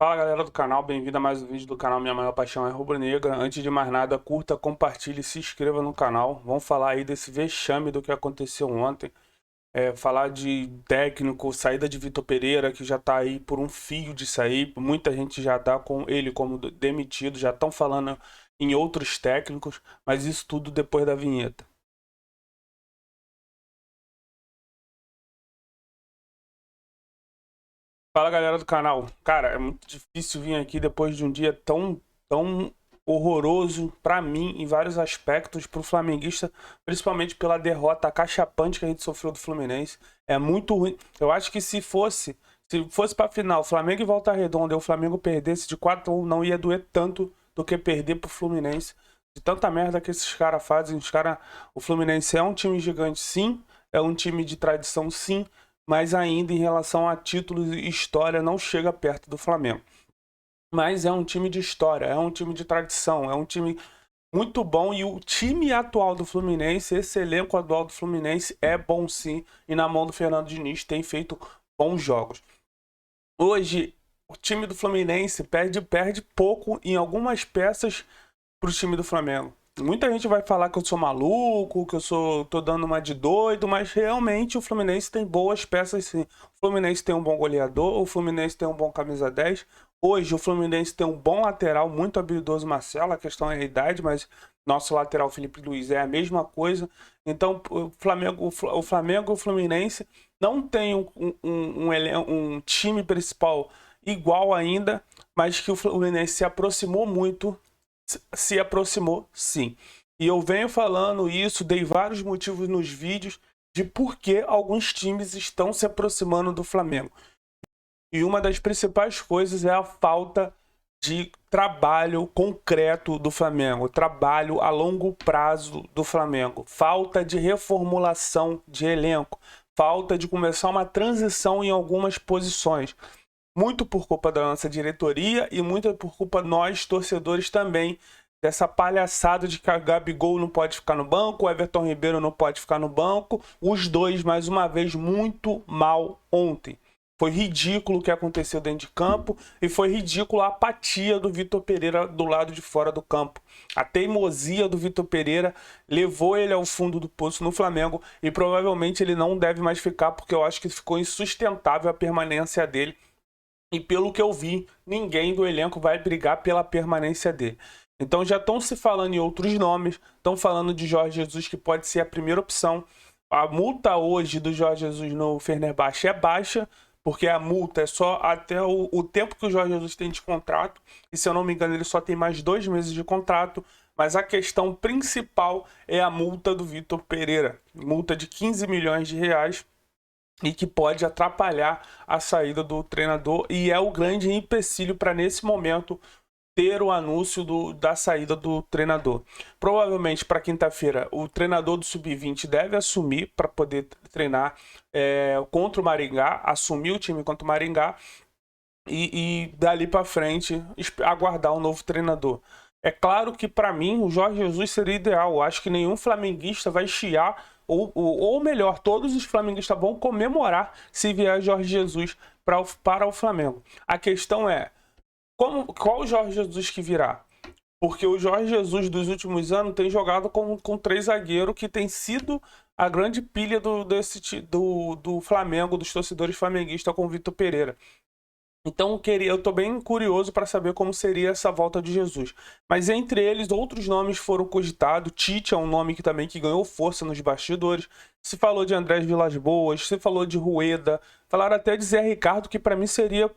Fala galera do canal, bem-vindo a mais um vídeo do canal Minha Maior Paixão é Rubro-Negra. Antes de mais nada, curta, compartilhe e se inscreva no canal. Vamos falar aí desse vexame do que aconteceu ontem. Falar de técnico, saída de Vitor Pereira, que já tá aí por um fio de sair. Muita gente já dá com ele como demitido, já estão falando em outros técnicos, mas isso tudo depois da vinheta. Fala galera do canal. Cara, é muito difícil vir aqui depois de um dia tão horroroso pra mim em vários aspectos, pro flamenguista, principalmente pela derrota acachapante que a gente sofreu do Fluminense. É muito ruim. Eu acho que se fosse pra final, Flamengo e Volta Redonda, e o Flamengo perdesse de 4-1, não ia doer tanto do que perder pro Fluminense. De tanta merda que esses caras fazem, o Fluminense é um time gigante, sim, é um time de tradição, sim, mas ainda em relação a títulos e história não chega perto do Flamengo. Mas é um time de história, é um time de tradição, é um time muito bom e o time atual do Fluminense, esse elenco atual do Fluminense é bom sim e na mão do Fernando Diniz tem feito bons jogos. Hoje o time do Fluminense perde pouco em algumas peças para o time do Flamengo. Muita gente vai falar que eu sou maluco, que tô dando uma de doido, mas realmente o Fluminense tem boas peças sim. O Fluminense tem um bom goleador, o Fluminense tem um bom camisa 10. Hoje o Fluminense tem um bom lateral, muito habilidoso Marcelo, a questão é a idade, mas nosso lateral Felipe Luiz é a mesma coisa. Então o Flamengo e o Fluminense não tem um time principal igual ainda, mas que o Fluminense se aproximou, sim. E eu venho falando isso, dei vários motivos nos vídeos de por que alguns times estão se aproximando do Flamengo. E uma das principais coisas é a falta de trabalho concreto do Flamengo, trabalho a longo prazo do Flamengo, falta de reformulação de elenco, falta de começar uma transição em algumas posições. Muito por culpa da nossa diretoria e muito por culpa nós, torcedores, também. Dessa palhaçada de que a Gabigol não pode ficar no banco, o Everton Ribeiro não pode ficar no banco. Os dois, mais uma vez, muito mal ontem. Foi ridículo o que aconteceu dentro de campo e foi ridículo a apatia do Vitor Pereira do lado de fora do campo. A teimosia do Vitor Pereira levou ele ao fundo do poço no Flamengo e provavelmente ele não deve mais ficar porque eu acho que ficou insustentável a permanência dele. E pelo que eu vi, ninguém do elenco vai brigar pela permanência dele. Então já estão se falando em outros nomes, estão falando de Jorge Jesus, que pode ser a primeira opção. A multa hoje do Jorge Jesus no Fenerbahçe é baixa, porque a multa é só até o tempo que o Jorge Jesus tem de contrato, e se eu não me engano ele só tem mais 2 meses de contrato, mas a questão principal é a multa do Vitor Pereira, multa de 15 milhões de reais, e que pode atrapalhar a saída do treinador e é o grande empecilho para nesse momento ter o anúncio da saída do treinador. Provavelmente para quinta-feira o treinador do Sub-20 deve assumir para poder treinar contra o Maringá, assumir o time contra o Maringá e dali para frente aguardar um novo treinador. É claro que para mim o Jorge Jesus seria ideal. Eu acho que nenhum flamenguista vai chiar, ou melhor, todos os flamenguistas vão comemorar se vier Jorge Jesus para o Flamengo. A questão é, qual o Jorge Jesus que virá? Porque o Jorge Jesus dos últimos anos tem jogado com 3 zagueiros que tem sido a grande pilha do Flamengo, dos torcedores flamenguistas com o Vitor Pereira. Então eu tô bem curioso para saber como seria essa volta de Jesus. Mas entre eles, outros nomes foram cogitados. Tite é um nome que ganhou força nos bastidores. Se falou de Andrés Vilas-Boas, se falou de Rueda, falaram até de Zé Ricardo, que para mim seria,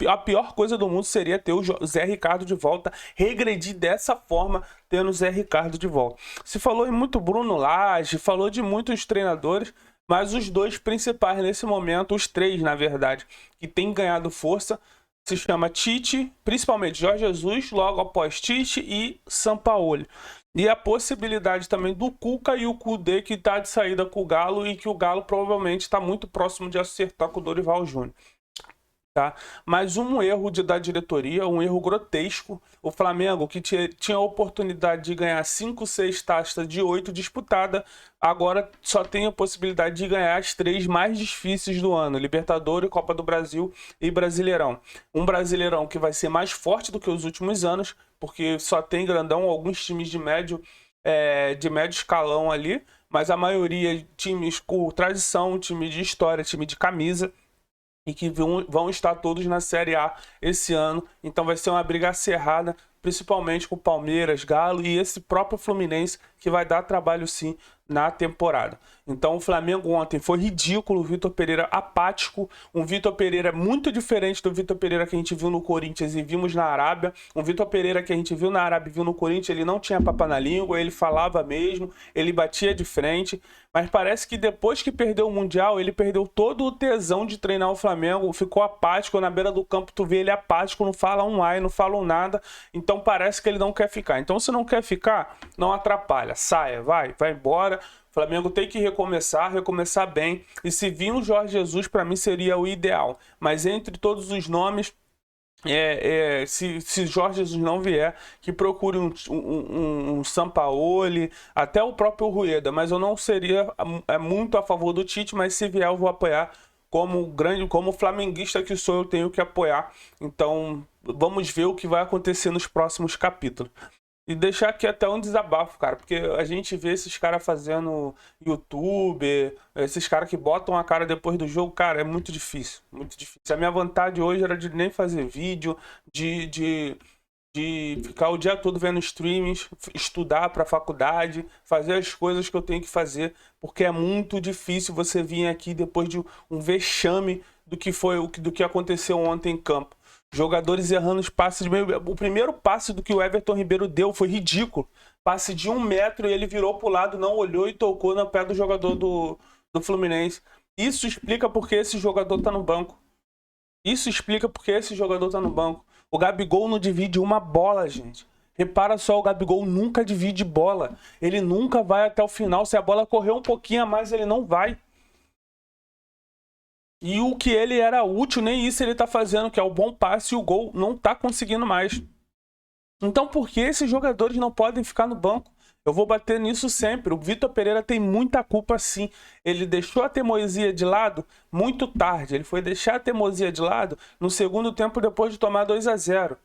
a pior coisa do mundo seria ter o Zé Ricardo de volta, regredir dessa forma, tendo o Zé Ricardo de volta. Se falou em muito Bruno Lage, falou de muitos treinadores, mas os dois principais nesse momento, os três na verdade, que têm ganhado força, se chama Tite, principalmente Jorge Jesus, logo após Tite e Sampaoli. E a possibilidade também do Cuca e o Kudê, que está de saída com o Galo e que o Galo provavelmente está muito próximo de acertar com o Dorival Júnior. tá? Mas um erro da diretoria, um erro grotesco. O Flamengo, que tinha a oportunidade de ganhar 5, 6 taças de 8 disputada, agora só tem a possibilidade de ganhar as 3 mais difíceis do ano: Libertadores, Copa do Brasil e Brasileirão. Um Brasileirão que vai ser mais forte do que os últimos anos, porque só tem grandão, alguns times de médio escalão ali, mas a maioria times com tradição, time de história, time de camisa, e que vão estar todos na Série A esse ano. Então vai ser uma briga acirrada, principalmente com Palmeiras, Galo e esse próprio Fluminense, que vai dar trabalho sim na temporada. Então o Flamengo ontem foi ridículo, o Vitor Pereira apático, um Vitor Pereira muito diferente do Vitor Pereira que a gente viu no Corinthians e vimos na Arábia. Um Vitor Pereira que a gente viu na Arábia e viu no Corinthians, ele não tinha papa na língua, ele falava mesmo, ele batia de frente, mas parece que depois que perdeu o Mundial, ele perdeu todo o tesão de treinar o Flamengo, ficou apático, na beira do campo tu vê ele apático, não fala um ai, não fala um nada, então parece que ele não quer ficar. Então se não quer ficar, não atrapalha, saia, vai embora. O Flamengo tem que recomeçar bem. E se vir um Jorge Jesus, para mim seria o ideal. Mas entre todos os nomes, se Jorge Jesus não vier, que procure um Sampaoli, até o próprio Rueda. Mas eu não seria muito a favor do Tite, mas se vier eu vou apoiar. Como flamenguista que sou, eu tenho que apoiar. Então vamos ver o que vai acontecer nos próximos capítulos. E deixar aqui até um desabafo, cara, porque a gente vê esses caras fazendo YouTube, esses caras que botam a cara depois do jogo, cara, é muito difícil, muito difícil. A minha vontade hoje era de nem fazer vídeo, de ficar o dia todo vendo streamings, estudar para faculdade, fazer as coisas que eu tenho que fazer, porque é muito difícil você vir aqui depois de um vexame do que aconteceu ontem em campo. Jogadores errando os passes de meio. O primeiro passe do que o Everton Ribeiro deu foi ridículo. Passe de 1 metro e ele virou pro lado, não olhou e tocou no pé do jogador do Fluminense. Isso explica porque esse jogador tá no banco. O Gabigol não divide uma bola, gente. Repara só, o Gabigol nunca divide bola. Ele nunca vai até o final. Se a bola correr um pouquinho a mais, ele não vai. E o que ele era útil, nem isso ele tá fazendo, que é o bom passe e o gol, não tá conseguindo mais. Então por que esses jogadores não podem ficar no banco? Eu vou bater nisso sempre. O Vitor Pereira tem muita culpa sim. Ele deixou a teimosia de lado muito tarde. Ele foi deixar a teimosia de lado no segundo tempo depois de tomar 2-0.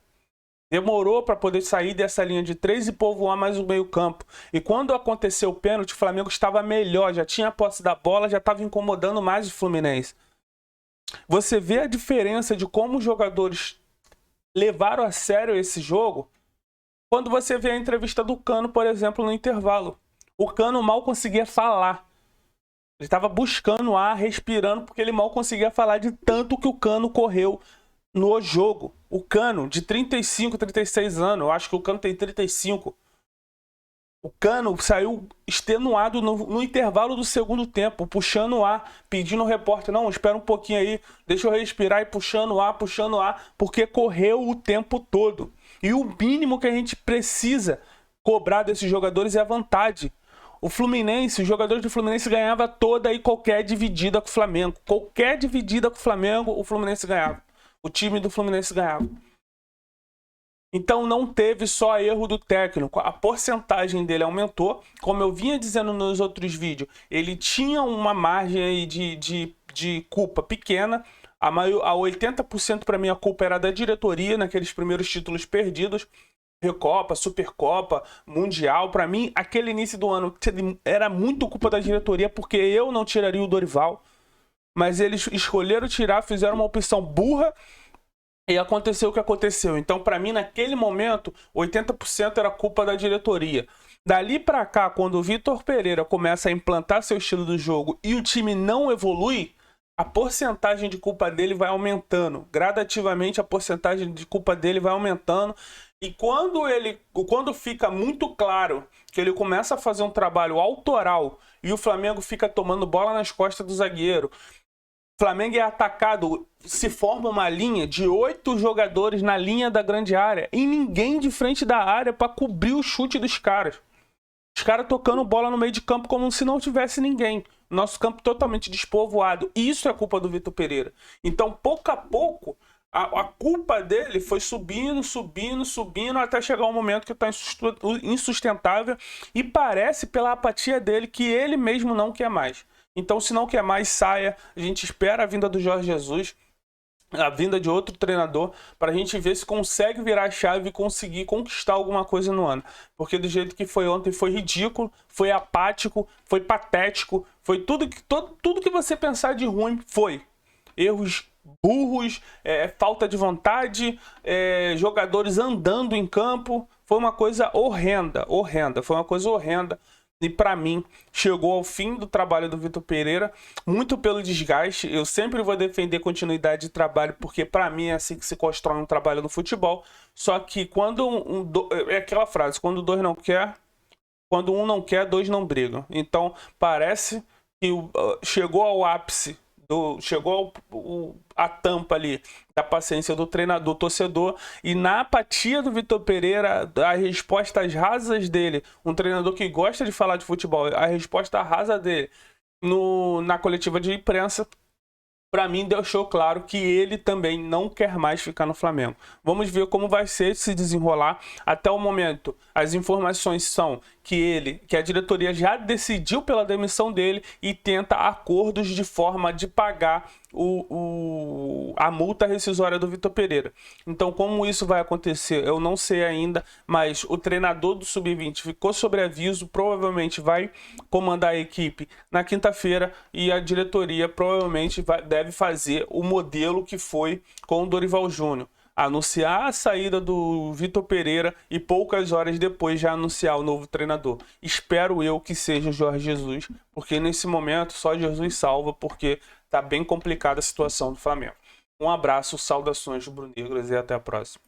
Demorou para poder sair dessa linha de 3 e povoar mais o meio campo. E quando aconteceu o pênalti, o Flamengo estava melhor, já tinha a posse da bola, já estava incomodando mais o Fluminense. Você vê a diferença de como os jogadores levaram a sério esse jogo quando você vê a entrevista do Cano, por exemplo, no intervalo. O Cano mal conseguia falar. Ele estava buscando ar, respirando, porque ele mal conseguia falar de tanto que o Cano correu no jogo. O Cano, de 35, 36 anos, eu acho que o Cano tem 35. O Cano saiu extenuado no intervalo do segundo tempo, puxando o ar, pedindo ao repórter, não, espera um pouquinho aí, deixa eu respirar, e puxando o ar, porque correu o tempo todo. E o mínimo que a gente precisa cobrar desses jogadores é a vontade. O Fluminense, os jogadores do Fluminense ganhavam toda e qualquer dividida com o Flamengo. Qualquer dividida com o Flamengo, o Fluminense ganhava. O time do Fluminense ganhava. Então não teve só erro do técnico, a porcentagem dele aumentou. Como eu vinha dizendo nos outros vídeos, ele tinha uma margem aí de culpa pequena. A 80% para mim a culpa era da diretoria naqueles primeiros títulos perdidos. Recopa, Supercopa, Mundial. Para mim, aquele início do ano era muito culpa da diretoria, porque eu não tiraria o Dorival. Mas eles escolheram tirar, fizeram uma opção burra. E aconteceu o que aconteceu. Então, para mim, naquele momento, 80% era culpa da diretoria. Dali para cá, quando o Vitor Pereira começa a implantar seu estilo do jogo e o time não evolui, a porcentagem de culpa dele vai aumentando. Gradativamente, a porcentagem de culpa dele vai aumentando. E quando fica muito claro que ele começa a fazer um trabalho autoral e o Flamengo fica tomando bola nas costas do zagueiro, Flamengo é atacado, se forma uma linha de 8 jogadores na linha da grande área e ninguém de frente da área para cobrir o chute dos caras. Os caras tocando bola no meio de campo como se não tivesse ninguém. nosso campo totalmente despovoado. Isso é culpa do Vitor Pereira. Então, pouco a pouco, a culpa dele foi subindo, até chegar um momento que está insustentável, e parece, pela apatia dele, que ele mesmo não quer mais. Então, se não quer mais, saia. A gente espera a vinda do Jorge Jesus, a vinda de outro treinador, para a gente ver se consegue virar a chave e conseguir conquistar alguma coisa no ano. Porque do jeito que foi ontem, foi ridículo, foi apático, foi patético, foi tudo que você pensar de ruim, foi. Erros burros, falta de vontade, jogadores andando em campo. Foi uma coisa horrenda, foi uma coisa horrenda. E para mim, chegou ao fim do trabalho do Vitor Pereira, muito pelo desgaste. Eu sempre vou defender continuidade de trabalho, porque para mim é assim que se constrói um trabalho no futebol. Só que quando é aquela frase, quando dois não quer, quando um não quer, dois não brigam. Então parece que chegou ao ápice, chegou a tampa ali da paciência do treinador, torcedor, e na apatia do Vitor Pereira, as respostas rasas dele, um treinador que gosta de falar de futebol, a resposta rasa dele na coletiva de imprensa, para mim deixou claro que ele também não quer mais ficar no Flamengo. Vamos ver como vai ser se desenrolar. Até o momento, as informações são que a diretoria já decidiu pela demissão dele e tenta acordos de forma de pagar a multa rescisória do Vitor Pereira. Então, como isso vai acontecer, eu não sei ainda, mas o treinador do Sub-20 ficou sobre aviso, provavelmente vai comandar a equipe na quinta-feira, e a diretoria provavelmente deve fazer o modelo que foi com o Dorival Júnior. Anunciar a saída do Vitor Pereira e poucas horas depois já anunciar o novo treinador. Espero eu que seja o Jorge Jesus, porque nesse momento só Jesus salva, porque tá bem complicada a situação do Flamengo. Um abraço, saudações rubro-negras e até a próxima.